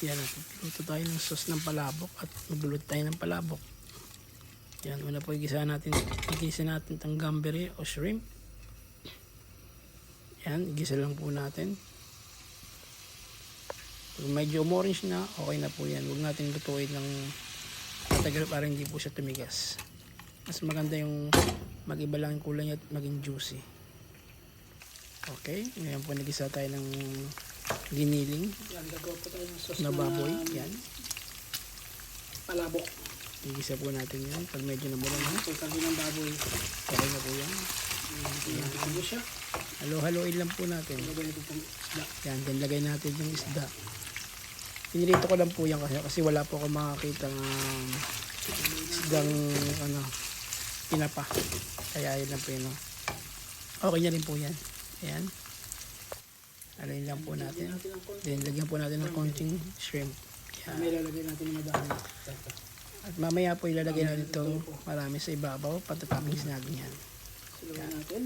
Yan, luto tayo ng sauce ng palabok at magluluto tayo ng palabok. Yan, una po igisa natin itong gamberi o shrimp. Yan, igisa lang po natin. Kung medyo orange na, okay na po yan. Huwag natin lutuin ng matagal para hindi po siya tumigas. Mas maganda yung mag-iba lang yung kulay niya at maging juicy. Okay, ngayon po nagisa tayo ng giniling. Yan, gagawa po tayo ng sauce na baboy. Yan. palabok. Igisa po natin yan. Pag medyo namula na. Pagkabi ng baboy. Okay na po yan. Yan, ano siya? Halo-haloin lang po natin. Lagay natin itong isda. Yan, then lagay natin yung isda. Pinilito ko lang po yan kasi wala po ako makakita ng isdang pinapa. Kaya yun lang po yun. Okay na rin po yan. Ayan. Alayin lang po natin. Then lagyan po natin ng konting shrimp. Yan. May lalagay natin yung madami. At mamaya po ilalagay natin itong marami sa ibabaw. Patatamis natin yan. Silawan natin.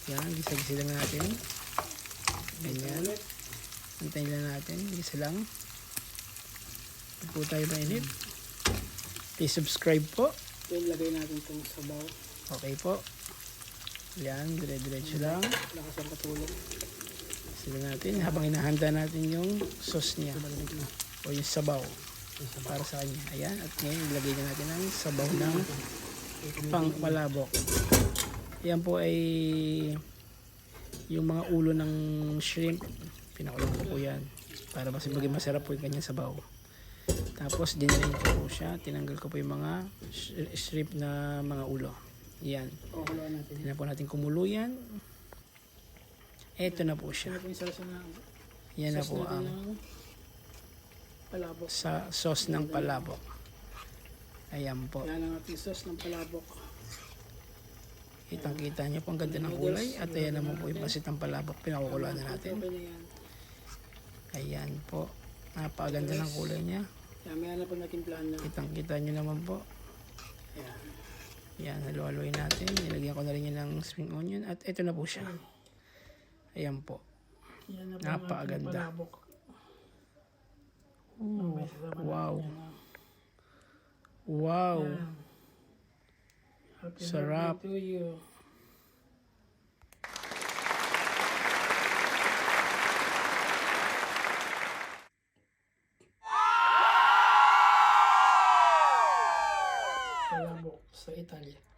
Yan, gisa-gisa lang natin. Ganyan. Antayin lang natin. Gisa lang. Ito po tayo mainit. Please subscribe po. Then lagay natin itong sabaw. Okay po. Yan, dire-diretso lang. Lakas ang katulong. Sila natin habang hinahanda natin yung sauce niya o yung sabaw para sa kanya. Ayan, at ngayon ilagay na natin ang sabaw ng pangpalabok. Yan po ay yung mga ulo ng shrimp. Pinakulang ko po yan para mas maging masarap po yung kanyang sabaw. Tapos dinaling ko po siya. Tinanggal ko po yung mga shrimp na mga ulo. Yan. Kukuloan natin. Tingnan po natin kumulo yan. Ito na po siya. Yan na po ang palabok. sa sauce ng palabok. Ayan po. Yan ang ating sauce ng palabok. Kitang-kita niyo po ang ganda ng kulay. At ayan naman po yung pasit ng palabok. Pinakukulaan na natin. Okay na yan. Ayan po. Napakaganda ng kulay niya. Yan, may hanap po natin plan na. Kitang-kita niyo naman po. Yan. Yan, halo-haloyin natin. Nilagyan ko na rin yan ng spring onion. At ito na po siya. Ayan po. Yan na po Napakaganda. ang palabok. Ooh, wow. Wow. Yan. Happy Sarap. birthday to you. Palabok sa Italia.